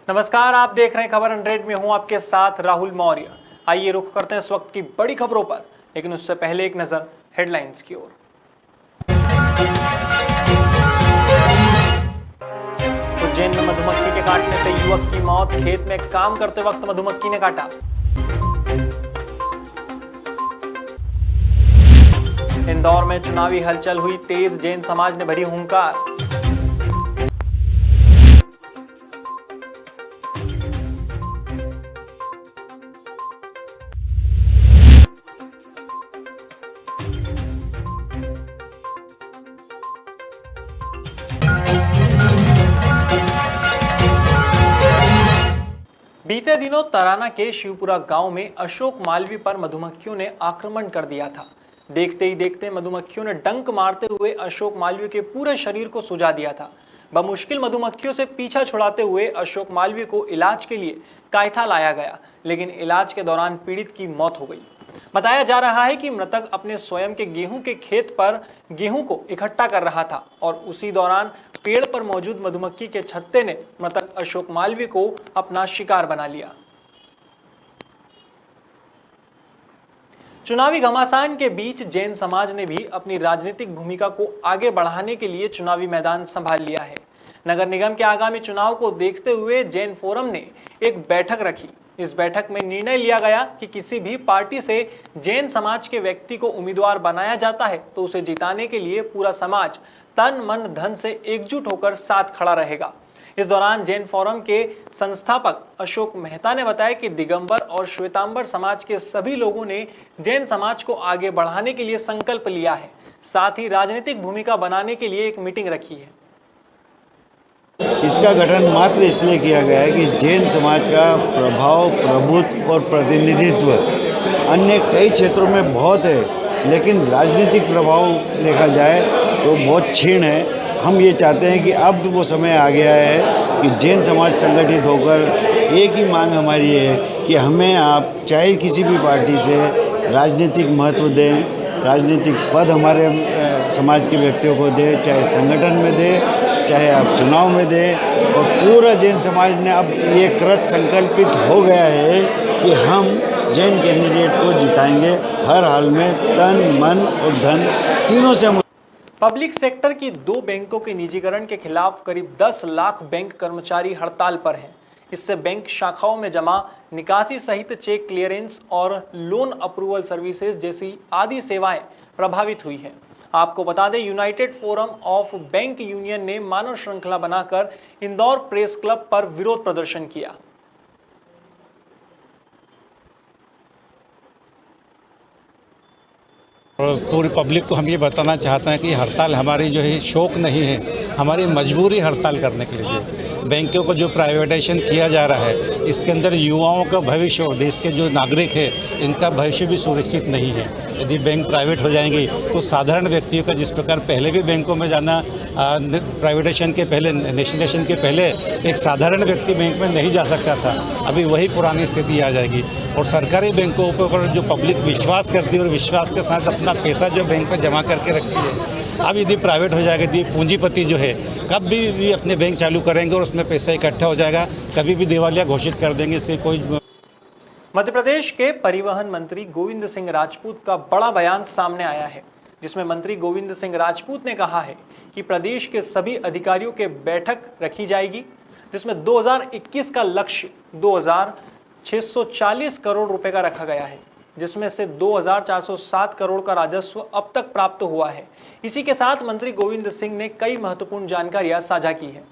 नमस्कार, आप देख रहे हैं खबर 100 में हूं आपके साथ राहुल मौर्य। आइए रुख करते हैं इस वक्त की बड़ी खबरों पर, लेकिन उससे पहले एक नजर हेडलाइंस की ओर। उज्जैन में मधुमक्खी के काटने से युवक की मौत, खेत में काम करते वक्त मधुमक्खी ने काटा। इंदौर में चुनावी हलचल हुई तेज, जैन समाज ने भरी हुंकार। बीते दिनों तराना के शिवपुरा गांव में अशोक मालवी पर मधुमक्खियों ने आक्रमण कर दिया था। देखते ही देखते मधुमक्खियों ने डंक मारते हुए अशोक मालवी के पूरे शरीर को सुझा दिया था। बमुश्किल मधुमक्खियों से पीछा छुड़ाते हुए अशोक मालवी को इलाज के लिए कायथा लाया गया, लेकिन इलाज के दौरान पीड़ित की मौत हो गई। बताया जा रहा है कि मृतक अपने स्वयं के गेहूं के खेत पर गेहूं को इकट्ठा कर रहा था और उसी दौरान पेड़ पर मौजूद मधुमक्खी के छत्ते ने मृतक अशोक मालवी को अपना शिकार बना लिया। चुनावी घमासान के बीच जैन समाज ने भी अपनी राजनीतिक भूमिका को आगे बढ़ाने के लिए चुनावी मैदान संभाल लिया है। नगर निगम के आगामी चुनाव को देखते हुए जैन फोरम ने एक बैठक रखी। इस बैठक में निर्णय लिया गया कि किसी भी पार्टी से जैन समाज के व्यक्ति को उम्मीदवार बनाया जाता है तो उसे जिताने के लिए पूरा समाज तन मन धन से एकजुट होकर साथ खड़ा रहेगा। इस दौरान जैन फोरम के संस्थापक अशोक मेहता ने बताया कि दिगंबर और श्वेतांबर समाज के सभी लोगों ने जैन समाज को आगे बढ़ाने के लिए संकल्प लिया है। साथ ही राजनीतिक भूमिका बनाने के लिए एक मीटिंग रखी है। इसका गठन मात्र इसलिए किया गया है कि जैन समाज का प्रभाव, प्रभुत्व और प्रतिनिधित्व अन्य कई क्षेत्रों में बहुत है, लेकिन राजनीतिक प्रभाव देखा जाए तो बहुत क्षीण है। हम ये चाहते हैं कि अब वो समय आ गया है कि जैन समाज संगठित होकर एक ही मांग हमारी है कि हमें आप चाहे किसी भी पार्टी से राजनीतिक महत्व दें, राजनीतिक पद हमारे समाज के व्यक्तियों को दें, चाहे संगठन में दें, चाहे आप चुनाव में दें। और पूरा जैन समाज ने अब ये कृत संकल्पित हो गया है कि हम जैन कैंडिडेट को जिताएंगे हर हाल में, तन मन और धन तीनों से। पब्लिक सेक्टर की 2 बैंकों के निजीकरण के खिलाफ करीब 10 लाख बैंक कर्मचारी हड़ताल पर हैं। इससे बैंक शाखाओं में जमा निकासी सहित चेक क्लियरेंस और लोन अप्रूवल सर्विसेज जैसी आदि सेवाएं प्रभावित हुई हैं। आपको बता दें, United forum of bank union ने मानव श्रृंखला बनाकर इंदौर प्रेस क्लब पर विरोध प्रदर्शन किया। और पूरी पब्लिक को हम ये बताना चाहते हैं कि हड़ताल हमारी जो है शौक नहीं है, हमारी मजबूरी हड़ताल करने के लिए। बैंकों को जो प्राइवेटाइजेशन किया जा रहा है, इसके अंदर युवाओं का भविष्य और देश के जो नागरिक है इनका भविष्य भी सुरक्षित नहीं है। यदि बैंक प्राइवेट हो जाएंगे तो साधारण व्यक्तियों का, जिस प्रकार पहले भी बैंकों में जाना प्राइवेटाइजेशन के पहले, नेशनलाइजेशन के पहले एक साधारण व्यक्ति बैंक में नहीं जा सकता था, अभी वही पुरानी स्थिति आ जाएगी। और सरकारी बैंकों पर जो पब्लिक विश्वास करती है और विश्वास के साथ अपना पैसा जो बैंक में जमा करके रखती है, अब यदि प्राइवेट हो जाएगा तो पूंजीपति जो है कभी भी अपने बैंक चालू करेंगे और उसमें पैसा इकट्ठा हो जाएगा, कभी भी दिवालिया घोषित कर देंगे। इससे कोई। मध्य प्रदेश के परिवहन मंत्री गोविंद सिंह राजपूत का बड़ा बयान सामने आया है, जिसमें मंत्री गोविंद सिंह राजपूत ने कहा है कि प्रदेश के सभी अधिकारियों के बैठक रखी जाएगी, जिसमें 2021 का लक्ष्य 2640 करोड़ रुपए का रखा गया है, जिसमें से 2407 करोड़ का राजस्व अब तक प्राप्त हुआ है। इसी के साथ मंत्री गोविंद सिंह ने कई महत्वपूर्ण जानकारियां साझा की है।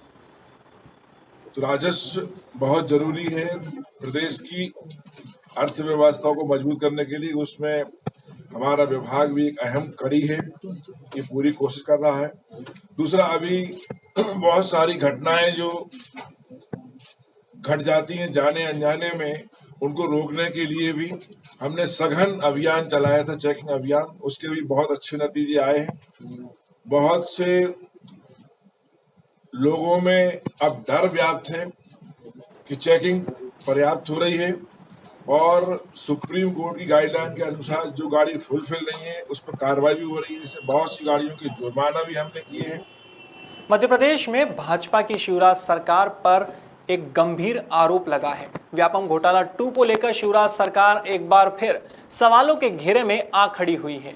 तो राजस्व बहुत जरूरी है प्रदेश की अर्थव्यवस्था को मजबूत करने के लिए, उसमें हमारा विभाग भी एक अहम कड़ी है, ये पूरी कोशिश कर रहा है। दूसरा, अभी बहुत सारी घटनाएं जो घट जाती हैं जाने अनजाने में, उनको रोकने के लिए भी हमने सघन अभियान चलाया था, चेकिंग अभियान। उसके भी बहुत अच्छे नतीजे आए हैं। बहुत से लोगों में अब डर व्याप्त है कि चेकिंग पर्याप्त हो रही है और सुप्रीम कोर्ट की गाइडलाइन के अनुसार जो गाड़ी फुलफिल नहीं है उस पर कार्रवाई भी हो रही है। जिससे बहुत सी गाड़ियों के जुर्माना भी हमने किए हैं। मध्य प्रदेश में भाजपा की शिवराज सरकार पर एक गंभीर आरोप लगा है। व्यापम घोटाला 2 को लेकर शिवराज सरकार एक बार फिर सवालों के घेरे में आ खड़ी हुई है।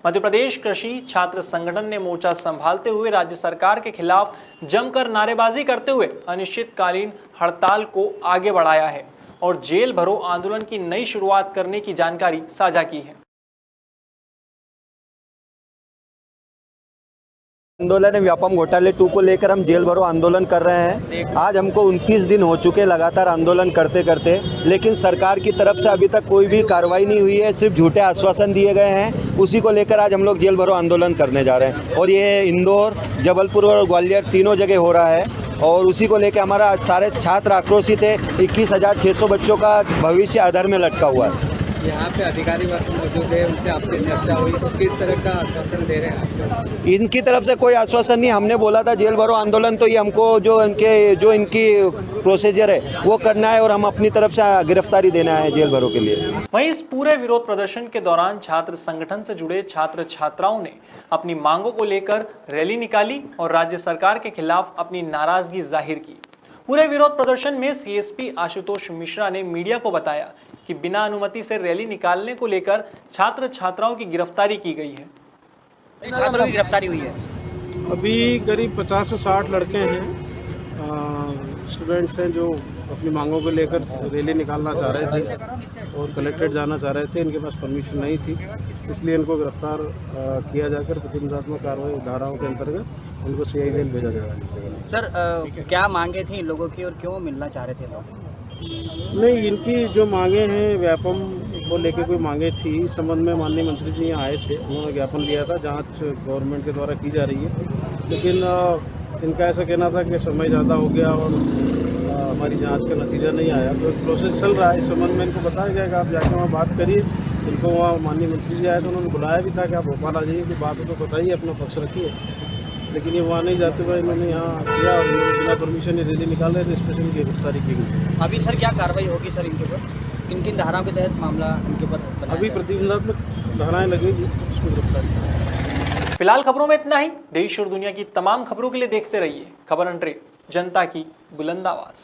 मध्य प्रदेश कृषि छात्र संगठन ने मोर्चा संभालते हुए राज्य सरकार के खिलाफ जमकर नारेबाजी करते हुए अनिश्चितकालीन हड़ताल को आगे बढ़ाया है और जेल भरो आंदोलन की नई शुरुआत करने की जानकारी साझा की है। आंदोलन व्यापम घोटाले 2 को लेकर हम जेल भरो आंदोलन कर रहे हैं। आज हमको 29 दिन हो चुके लगातार आंदोलन करते करते, लेकिन सरकार की तरफ से अभी तक कोई भी कार्रवाई नहीं हुई है। सिर्फ झूठे आश्वासन दिए गए हैं। उसी को लेकर आज हम लोग जेल भरो आंदोलन करने जा रहे हैं और ये इंदौर, जबलपुर और ग्वालियर तीनों जगह हो रहा है और उसी को लेकर हमारा सारे छात्र आक्रोशित है। 21,600 बच्चों का भविष्य अधर में लटका हुआ है। यहाँ पे अधिकारी वर्ग मौजूद है, उनसे आपकी चर्चा हुई तो किस तरह का आश्वासन दे रहे हैं? इनकी तरफ से कोई आश्वासन नहीं। हमने बोला था जेल भरो आंदोलन, तो ये हमको जो इनकी प्रोसीजर है वो करना है और हम अपनी तरफ से गिरफ्तारी देना है जेल भरो के लिए। वहीं इस पूरे विरोध प्रदर्शन के दौरान छात्र संगठन से जुड़े छात्र छात्राओं ने अपनी मांगों को लेकर रैली निकाली और राज्य सरकार के खिलाफ अपनी नाराजगी जाहिर की। पूरे विरोध प्रदर्शन में सीएसपी आशुतोष मिश्रा ने मीडिया को बताया कि बिना अनुमति से रैली निकालने को लेकर छात्र छात्राओं की गिरफ्तारी की गई है। छात्रों की गिरफ्तारी हुई है। अभी करीब 50 से 60 लड़के हैं, स्टूडेंट्स हैं जो अपनी मांगों को लेकर रैली निकालना चाह रहे थे और कलेक्ट्रेट जाना चाह रहे थे। इनके पास परमिशन नहीं थी, इसलिए इनको गिरफ्तार किया जाकर प्रतिबंधात्मक कार्रवाई धाराओं के अंतर्गत उनको सीआई जेल भेजा जा रहा है। सर क्या मांगे थी इन लोगों की और क्यों मिलना चाह रहे थे लोग? नहीं, इनकी जो मांगे हैं व्यापम को लेकर कोई मांगे थी, इस संबंध में माननीय मंत्री जी यहाँ आए थे, उन्होंने ज्ञापन दिया था। जांच गवर्नमेंट के द्वारा की जा रही है, लेकिन इनका ऐसा कहना था कि समय ज़्यादा हो गया और हमारी जांच का नतीजा नहीं आया, तो एक प्रोसेस चल रहा है। इस संबंध में इनको बताया गया कि आप जाके वहाँ बात करिए। इनको वहाँ माननीय मंत्री जी आए तो उन्होंने बुलाया भी था कि आप भोपाल आ जाइए, कि बात तो बताइए, अपना पक्ष रखिए, लेकिन ये वहाँ नहीं जाते हुए इन्होंने यहाँ किया और बिना परमिशन ये रैली निकाल रहे थे। स्पेशल की गिरफ्तारी की गई। अभी सर क्या कार्रवाई होगी सर इनके ऊपर? किन किन धाराओं के तहत मामला इनके ऊपर? अभी प्रतिबंधात्मक धाराएं लगेगी, उसको गिरफ्तारी। फिलहाल खबरों में इतना ही। देश और दुनिया की तमाम खबरों के लिए देखते रहिए खबर अंतरे, जनता की बुलंद आवाज।